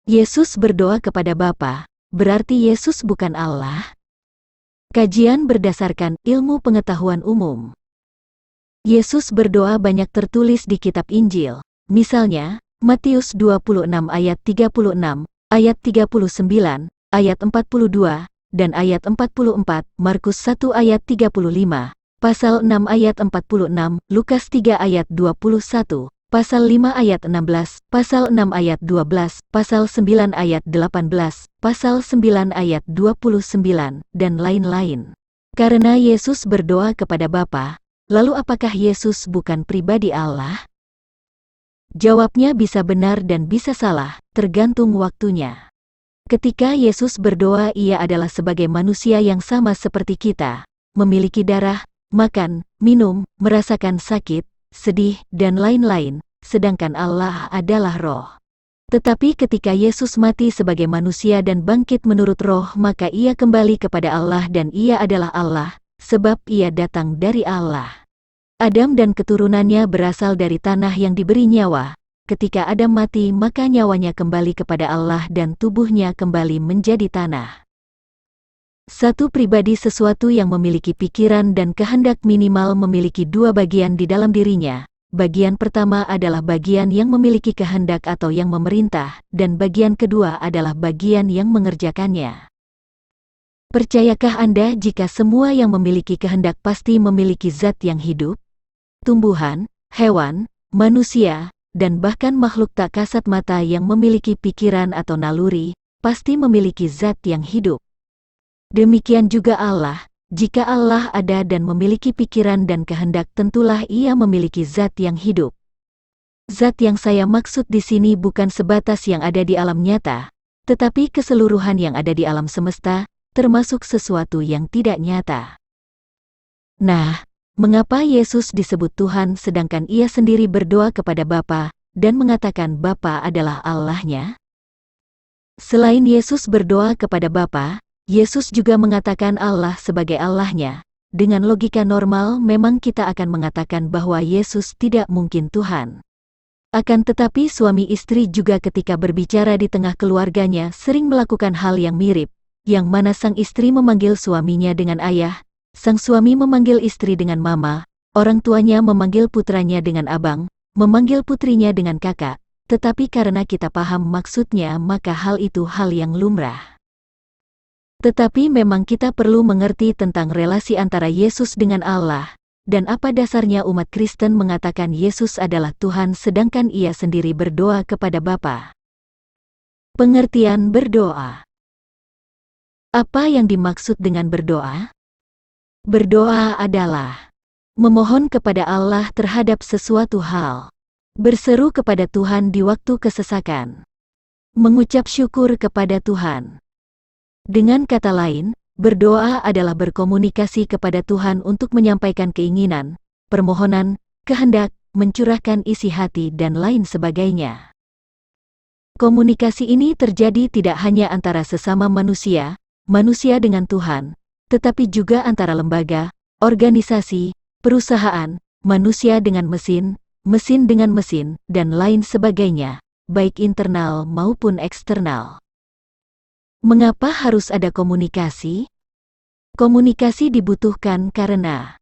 Yesus berdoa kepada Bapa, berarti Yesus bukan Allah? Kajian berdasarkan ilmu pengetahuan umum. Yesus berdoa banyak tertulis di kitab Injil. Misalnya, Matius 26 ayat 36, ayat 39, ayat 42, dan ayat 44, Markus 1 ayat 35, pasal 6 ayat 46, Lukas 3 ayat 21, pasal 5 ayat 16, pasal 6 ayat 12, pasal 9 ayat 18, pasal 9 ayat 29, dan lain-lain. Karena Yesus berdoa kepada Bapa, lalu apakah Yesus bukan pribadi Allah? Jawabnya bisa benar dan bisa salah, tergantung waktunya. Ketika Yesus berdoa, ia adalah sebagai manusia yang sama seperti kita, memiliki darah, makan, minum, merasakan sakit, sedih, dan lain-lain, sedangkan Allah adalah roh. Tetapi ketika Yesus mati sebagai manusia dan bangkit menurut roh, maka ia kembali kepada Allah dan ia adalah Allah, sebab ia datang dari Allah. Adam dan keturunannya berasal dari tanah yang diberi nyawa. Ketika Adam mati, maka nyawanya kembali kepada Allah dan tubuhnya kembali menjadi tanah. Satu pribadi sesuatu yang memiliki pikiran dan kehendak minimal memiliki dua bagian di dalam dirinya. Bagian pertama adalah bagian yang memiliki kehendak atau yang memerintah, dan bagian kedua adalah bagian yang mengerjakannya. Percayakah Anda jika semua yang memiliki kehendak pasti memiliki zat yang hidup? Tumbuhan, hewan, manusia, dan bahkan makhluk tak kasat mata yang memiliki pikiran atau naluri, pasti memiliki zat yang hidup. Demikian juga Allah, jika Allah ada dan memiliki pikiran dan kehendak, tentulah ia memiliki zat yang hidup. Zat yang saya maksud di sini bukan sebatas yang ada di alam nyata, tetapi keseluruhan yang ada di alam semesta, termasuk sesuatu yang tidak nyata. Nah, mengapa Yesus disebut Tuhan sedangkan ia sendiri berdoa kepada Bapa dan mengatakan Bapa adalah Allah-Nya? Selain Yesus berdoa kepada Bapa, Yesus juga mengatakan Allah sebagai Allah-Nya. Dengan logika normal memang kita akan mengatakan bahwa Yesus tidak mungkin Tuhan. Akan tetapi suami istri juga ketika berbicara di tengah keluarganya sering melakukan hal yang mirip, yang mana sang istri memanggil suaminya dengan ayah, sang suami memanggil istri dengan mama, orang tuanya memanggil putranya dengan abang, memanggil putrinya dengan kakak, tetapi karena kita paham maksudnya maka hal itu hal yang lumrah. Tetapi memang kita perlu mengerti tentang relasi antara Yesus dengan Allah, dan apa dasarnya umat Kristen mengatakan Yesus adalah Tuhan sedangkan ia sendiri berdoa kepada Bapa. Pengertian berdoa. Apa yang dimaksud dengan berdoa? Berdoa adalah memohon kepada Allah terhadap sesuatu hal, berseru kepada Tuhan di waktu kesesakan, mengucap syukur kepada Tuhan. Dengan kata lain, berdoa adalah berkomunikasi kepada Tuhan untuk menyampaikan keinginan, permohonan, kehendak, mencurahkan isi hati dan lain sebagainya. Komunikasi ini terjadi tidak hanya antara sesama manusia, manusia dengan Tuhan, tetapi juga antara lembaga, organisasi, perusahaan, manusia dengan mesin, mesin dengan mesin, dan lain sebagainya, baik internal maupun eksternal. Mengapa harus ada komunikasi? Komunikasi dibutuhkan karena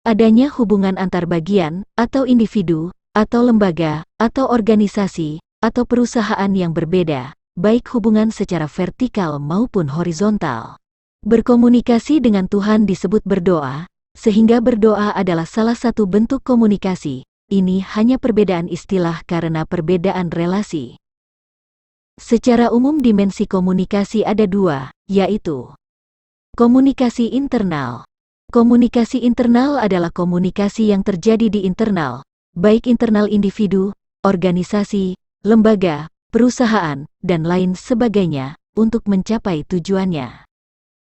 adanya hubungan antar bagian, atau individu, atau lembaga, atau organisasi, atau perusahaan yang berbeda, baik hubungan secara vertikal maupun horizontal. Berkomunikasi dengan Tuhan disebut berdoa, sehingga berdoa adalah salah satu bentuk komunikasi. Ini hanya perbedaan istilah karena perbedaan relasi. Secara umum dimensi komunikasi ada dua, yaitu komunikasi internal. Komunikasi internal adalah komunikasi yang terjadi di internal, baik internal individu, organisasi, lembaga, perusahaan, dan lain sebagainya, untuk mencapai tujuannya.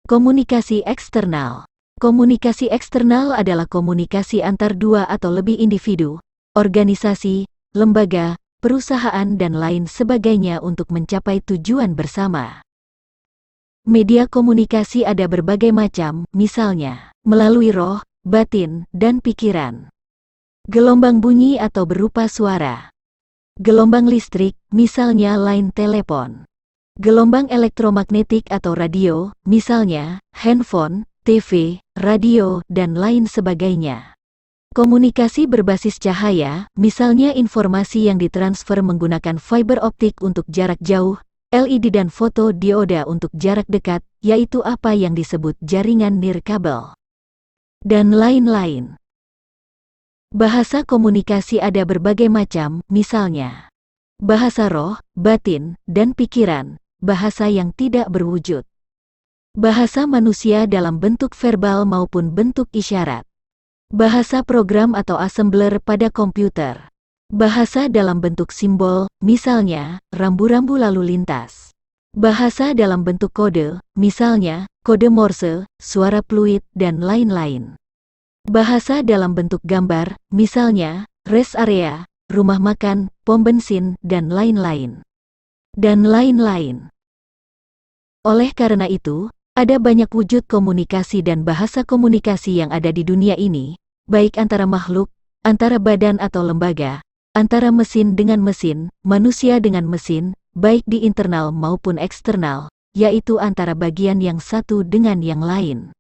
Komunikasi eksternal. Komunikasi eksternal adalah komunikasi antar dua atau lebih individu, organisasi, lembaga, perusahaan dan lain sebagainya untuk mencapai tujuan bersama. Media komunikasi ada berbagai macam, misalnya, melalui roh, batin, dan pikiran. Gelombang bunyi atau berupa suara. Gelombang listrik, misalnya line telepon. Gelombang elektromagnetik atau radio, misalnya handphone, TV, radio, dan lain sebagainya. Komunikasi berbasis cahaya, misalnya informasi yang ditransfer menggunakan fiber optik untuk jarak jauh, LED dan fotodioda untuk jarak dekat, yaitu apa yang disebut jaringan nirkabel. Dan lain-lain. Bahasa komunikasi ada berbagai macam, misalnya bahasa roh, batin, dan pikiran, bahasa yang tidak berwujud. Bahasa manusia dalam bentuk verbal maupun bentuk isyarat. Bahasa program atau assembler pada komputer. Bahasa dalam bentuk simbol, misalnya, rambu-rambu lalu lintas. Bahasa dalam bentuk kode, misalnya, kode Morse, suara fluid, dan lain-lain. Bahasa dalam bentuk gambar, misalnya, rest area, rumah makan, pom bensin, dan lain-lain. Dan lain-lain. Oleh karena itu, ada banyak wujud komunikasi dan bahasa komunikasi yang ada di dunia ini, baik antara makhluk, antara badan atau lembaga, antara mesin dengan mesin, manusia dengan mesin, baik di internal maupun eksternal, yaitu antara bagian yang satu dengan yang lain.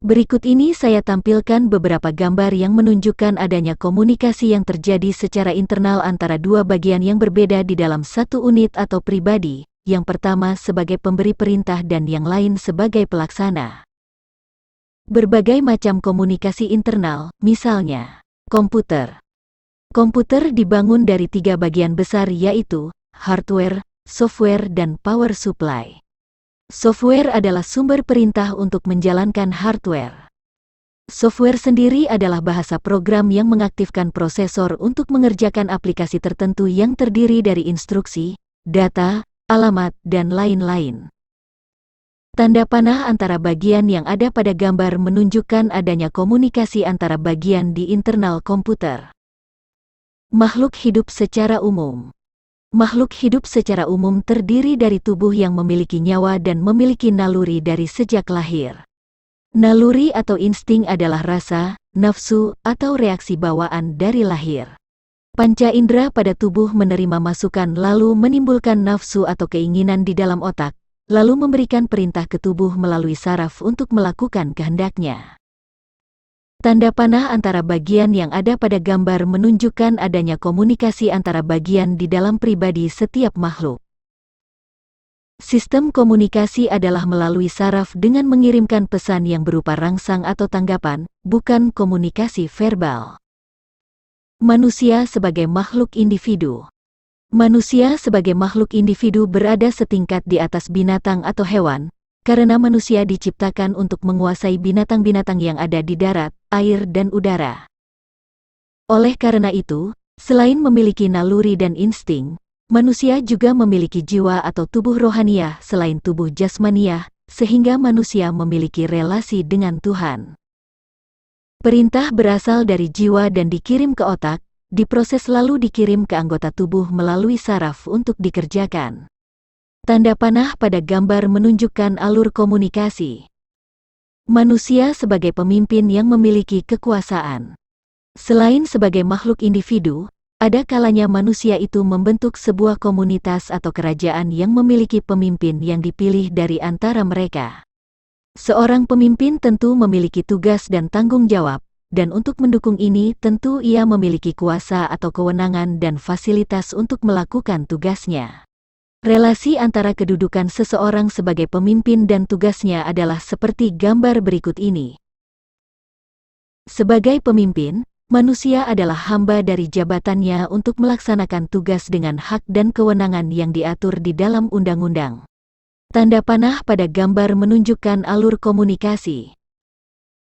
Berikut ini saya tampilkan beberapa gambar yang menunjukkan adanya komunikasi yang terjadi secara internal antara dua bagian yang berbeda di dalam satu unit atau pribadi, yang pertama sebagai pemberi perintah dan yang lain sebagai pelaksana. Berbagai macam komunikasi internal, misalnya, komputer. Komputer dibangun dari tiga bagian besar yaitu, hardware, software, dan power supply. Software adalah sumber perintah untuk menjalankan hardware. Software sendiri adalah bahasa program yang mengaktifkan prosesor untuk mengerjakan aplikasi tertentu yang terdiri dari instruksi, data, alamat, dan lain-lain. Tanda panah antara bagian yang ada pada gambar menunjukkan adanya komunikasi antara bagian di internal komputer. Makhluk hidup secara umum. Makhluk hidup secara umum terdiri dari tubuh yang memiliki nyawa dan memiliki naluri dari sejak lahir. Naluri atau insting adalah rasa, nafsu, atau reaksi bawaan dari lahir. Panca indera pada tubuh menerima masukan lalu menimbulkan nafsu atau keinginan di dalam otak, lalu memberikan perintah ke tubuh melalui saraf untuk melakukan kehendaknya. Tanda panah antara bagian yang ada pada gambar menunjukkan adanya komunikasi antara bagian di dalam pribadi setiap makhluk. Sistem komunikasi adalah melalui saraf dengan mengirimkan pesan yang berupa rangsang atau tanggapan, bukan komunikasi verbal. Manusia sebagai makhluk individu. Manusia sebagai makhluk individu berada setingkat di atas binatang atau hewan, karena manusia diciptakan untuk menguasai binatang-binatang yang ada di darat, air, dan udara. Oleh karena itu, selain memiliki naluri dan insting, manusia juga memiliki jiwa atau tubuh rohaniah selain tubuh jasmaniah, sehingga manusia memiliki relasi dengan Tuhan. Perintah berasal dari jiwa dan dikirim ke otak, diproses lalu dikirim ke anggota tubuh melalui saraf untuk dikerjakan. Tanda panah pada gambar menunjukkan alur komunikasi. Manusia sebagai pemimpin yang memiliki kekuasaan. Selain sebagai makhluk individu, ada kalanya manusia itu membentuk sebuah komunitas atau kerajaan yang memiliki pemimpin yang dipilih dari antara mereka. Seorang pemimpin tentu memiliki tugas dan tanggung jawab, dan untuk mendukung ini tentu ia memiliki kuasa atau kewenangan dan fasilitas untuk melakukan tugasnya. Relasi antara kedudukan seseorang sebagai pemimpin dan tugasnya adalah seperti gambar berikut ini. Sebagai pemimpin, manusia adalah hamba dari jabatannya untuk melaksanakan tugas dengan hak dan kewenangan yang diatur di dalam undang-undang. Tanda panah pada gambar menunjukkan alur komunikasi.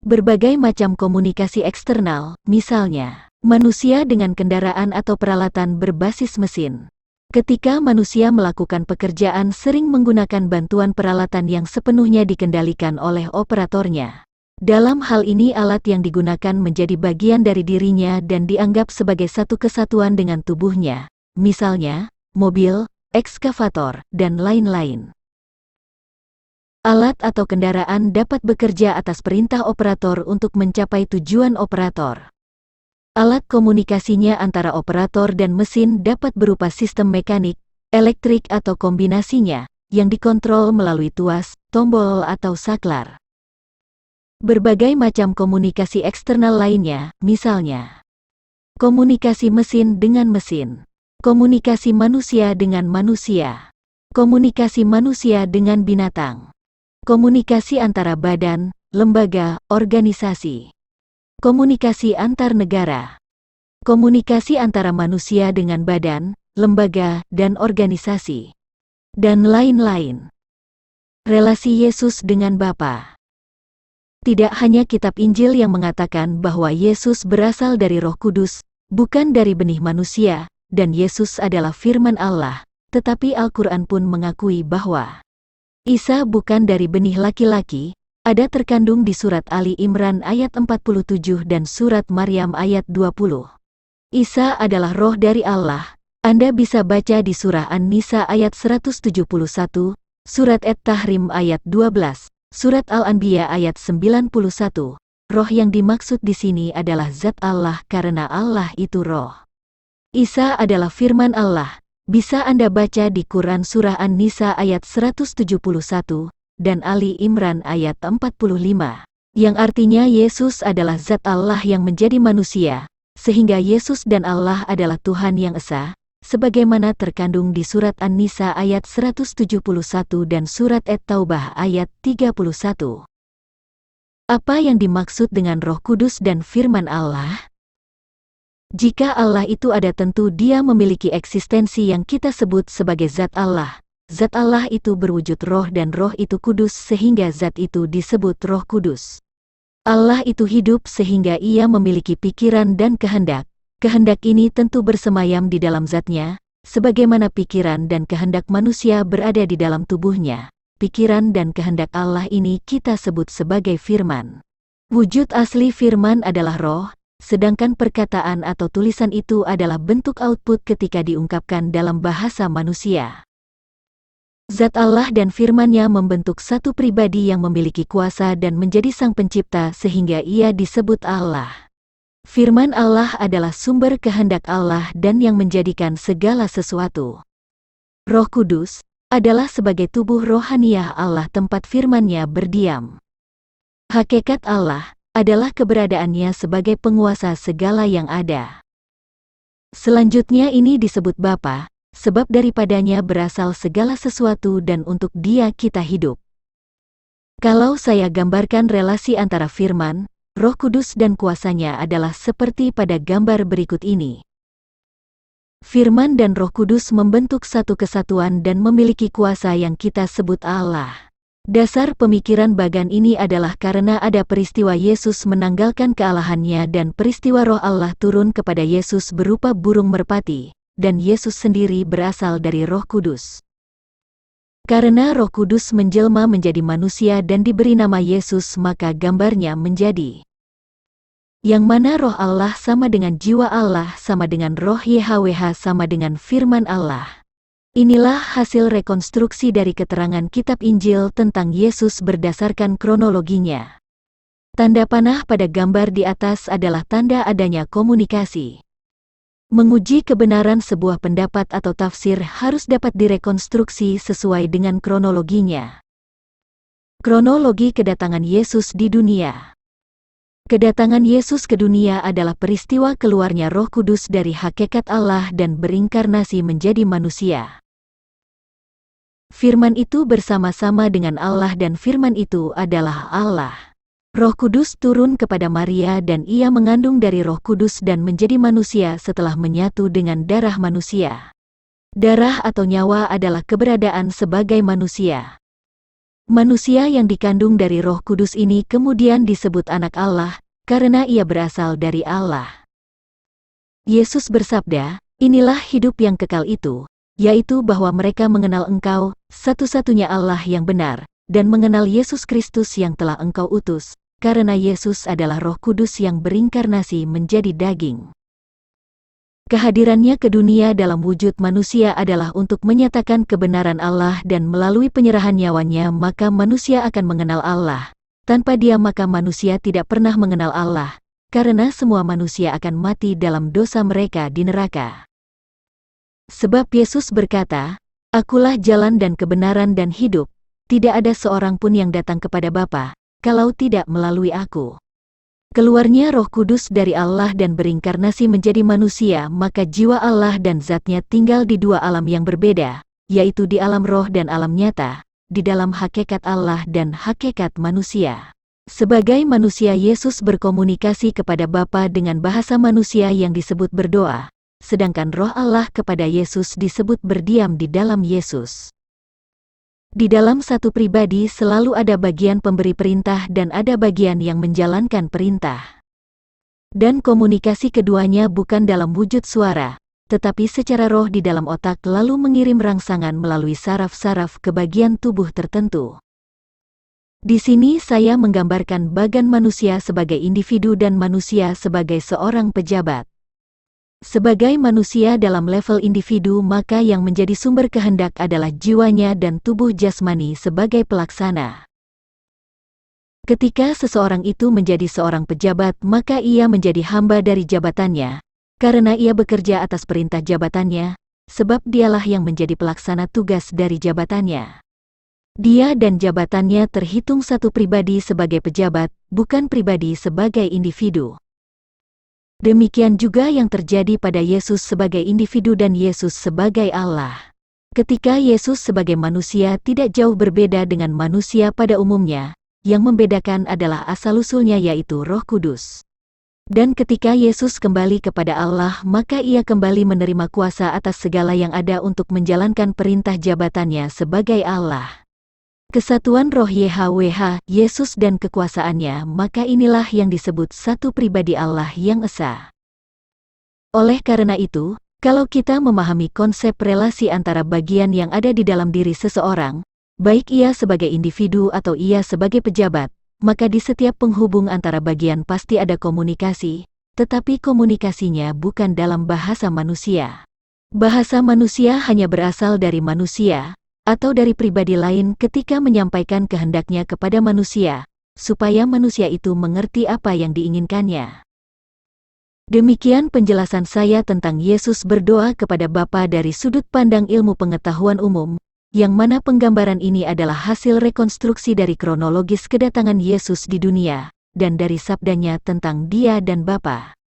Berbagai macam komunikasi eksternal, misalnya, manusia dengan kendaraan atau peralatan berbasis mesin. Ketika manusia melakukan pekerjaan sering menggunakan bantuan peralatan yang sepenuhnya dikendalikan oleh operatornya. Dalam hal ini alat yang digunakan menjadi bagian dari dirinya dan dianggap sebagai satu kesatuan dengan tubuhnya, misalnya, mobil, ekskavator, dan lain-lain. Alat atau kendaraan dapat bekerja atas perintah operator untuk mencapai tujuan operator. Alat komunikasinya antara operator dan mesin dapat berupa sistem mekanik, elektrik atau kombinasinya, yang dikontrol melalui tuas, tombol atau saklar. Berbagai macam komunikasi eksternal lainnya, misalnya komunikasi mesin dengan mesin, komunikasi manusia dengan manusia, komunikasi manusia dengan binatang, komunikasi antara badan, lembaga, organisasi, komunikasi antar negara, komunikasi antara manusia dengan badan, lembaga, dan organisasi, dan lain-lain. Relasi Yesus dengan Bapa. Tidak hanya kitab Injil yang mengatakan bahwa Yesus berasal dari Roh Kudus, bukan dari benih manusia, dan Yesus adalah firman Allah, tetapi Al-Quran pun mengakui bahwa Isa bukan dari benih laki-laki, ada terkandung di surat Ali Imran ayat 47 dan surat Maryam ayat 20. Isa adalah roh dari Allah. Anda bisa baca di surah An-Nisa ayat 171, surat At-Tahrim ayat 12, surat Al-Anbiya ayat 91. Roh yang dimaksud di sini adalah zat Allah karena Allah itu roh. Isa adalah firman Allah. Bisa Anda baca di Quran surah An-Nisa ayat 171 dan Ali Imran ayat 45, yang artinya Yesus adalah zat Allah yang menjadi manusia, sehingga Yesus dan Allah adalah Tuhan yang esa, sebagaimana terkandung di surat An-Nisa ayat 171 dan surat At-Taubah ayat 31. Apa yang dimaksud dengan Roh Kudus dan firman Allah? Jika Allah itu ada, tentu Dia memiliki eksistensi yang kita sebut sebagai zat Allah. Zat Allah itu berwujud roh dan roh itu kudus sehingga zat itu disebut Roh Kudus. Allah itu hidup sehingga Ia memiliki pikiran dan kehendak. Kehendak ini tentu bersemayam di dalam zatnya, sebagaimana pikiran dan kehendak manusia berada di dalam tubuhnya. Pikiran dan kehendak Allah ini kita sebut sebagai firman. Wujud asli firman adalah roh, sedangkan perkataan atau tulisan itu adalah bentuk output ketika diungkapkan dalam bahasa manusia. Zat Allah dan firman-Nya membentuk satu pribadi yang memiliki kuasa dan menjadi sang pencipta sehingga Ia disebut Allah. Firman Allah adalah sumber kehendak Allah dan yang menjadikan segala sesuatu. Roh Kudus adalah sebagai tubuh rohaniah Allah tempat firman-Nya berdiam. Hakikat Allah adalah keberadaannya sebagai penguasa segala yang ada. Selanjutnya ini disebut Bapa, sebab daripadanya berasal segala sesuatu dan untuk Dia kita hidup. Kalau saya gambarkan relasi antara firman, Roh Kudus dan kuasanya adalah seperti pada gambar berikut ini. Firman dan Roh Kudus membentuk satu kesatuan dan memiliki kuasa yang kita sebut Allah. Dasar pemikiran bagan ini adalah karena ada peristiwa Yesus menanggalkan kealahannya dan peristiwa Roh Allah turun kepada Yesus berupa burung merpati, dan Yesus sendiri berasal dari Roh Kudus. Karena Roh Kudus menjelma menjadi manusia dan diberi nama Yesus, maka gambarnya menjadi yang mana Roh Allah sama dengan jiwa Allah sama dengan Roh YHWH sama dengan firman Allah. Inilah hasil rekonstruksi dari keterangan kitab Injil tentang Yesus berdasarkan kronologinya. Tanda panah pada gambar di atas adalah tanda adanya komunikasi. Menguji kebenaran sebuah pendapat atau tafsir harus dapat direkonstruksi sesuai dengan kronologinya. Kronologi kedatangan Yesus di dunia. Kedatangan Yesus ke dunia adalah peristiwa keluarnya Roh Kudus dari hakikat Allah dan berinkarnasi menjadi manusia. Firman itu bersama-sama dengan Allah dan firman itu adalah Allah. Roh Kudus turun kepada Maria dan ia mengandung dari Roh Kudus dan menjadi manusia setelah menyatu dengan darah manusia. Darah atau nyawa adalah keberadaan sebagai manusia. Manusia yang dikandung dari Roh Kudus ini kemudian disebut anak Allah, karena ia berasal dari Allah. Yesus bersabda, "Inilah hidup yang kekal itu, yaitu bahwa mereka mengenal Engkau, satu-satunya Allah yang benar, dan mengenal Yesus Kristus yang telah Engkau utus," karena Yesus adalah Roh Kudus yang berinkarnasi menjadi daging. Kehadirannya ke dunia dalam wujud manusia adalah untuk menyatakan kebenaran Allah dan melalui penyerahan nyawanya maka manusia akan mengenal Allah. Tanpa Dia maka manusia tidak pernah mengenal Allah, karena semua manusia akan mati dalam dosa mereka di neraka. Sebab Yesus berkata, Akulah jalan dan kebenaran dan hidup. Tidak ada seorang pun yang datang kepada Bapa, kalau tidak melalui aku. Keluarnya Roh Kudus dari Allah dan berinkarnasi menjadi manusia, maka jiwa Allah dan zatnya tinggal di dua alam yang berbeda, yaitu di alam roh dan alam nyata, di dalam hakikat Allah dan hakikat manusia. Sebagai manusia, Yesus berkomunikasi kepada Bapa dengan bahasa manusia yang disebut berdoa, sedangkan Roh Allah kepada Yesus disebut berdiam di dalam Yesus. Di dalam satu pribadi selalu ada bagian pemberi perintah dan ada bagian yang menjalankan perintah. Dan komunikasi keduanya bukan dalam wujud suara, tetapi secara roh di dalam otak lalu mengirim rangsangan melalui saraf-saraf ke bagian tubuh tertentu. Di sini saya menggambarkan bagan manusia sebagai individu dan manusia sebagai seorang pejabat. Sebagai manusia dalam level individu, maka yang menjadi sumber kehendak adalah jiwanya dan tubuh jasmani sebagai pelaksana. Ketika seseorang itu menjadi seorang pejabat, maka ia menjadi hamba dari jabatannya, karena ia bekerja atas perintah jabatannya, sebab dialah yang menjadi pelaksana tugas dari jabatannya. Dia dan jabatannya terhitung satu pribadi sebagai pejabat, bukan pribadi sebagai individu. Demikian juga yang terjadi pada Yesus sebagai individu dan Yesus sebagai Allah. Ketika Yesus sebagai manusia tidak jauh berbeda dengan manusia pada umumnya, yang membedakan adalah asal-usulnya yaitu Roh Kudus. Dan ketika Yesus kembali kepada Allah, maka ia kembali menerima kuasa atas segala yang ada untuk menjalankan perintah jabatannya sebagai Allah. Kesatuan Roh YHWH, Yesus dan kekuasaannya, maka inilah yang disebut satu pribadi Allah yang esa. Oleh karena itu, kalau kita memahami konsep relasi antara bagian yang ada di dalam diri seseorang, baik ia sebagai individu atau ia sebagai pejabat, maka di setiap penghubung antara bagian pasti ada komunikasi, tetapi komunikasinya bukan dalam bahasa manusia. Bahasa manusia hanya berasal dari manusia, atau dari pribadi lain ketika menyampaikan kehendaknya kepada manusia, supaya manusia itu mengerti apa yang diinginkannya. Demikian penjelasan saya tentang Yesus berdoa kepada Bapa dari sudut pandang ilmu pengetahuan umum, yang mana penggambaran ini adalah hasil rekonstruksi dari kronologis kedatangan Yesus di dunia, dan dari sabdanya tentang Dia dan Bapa.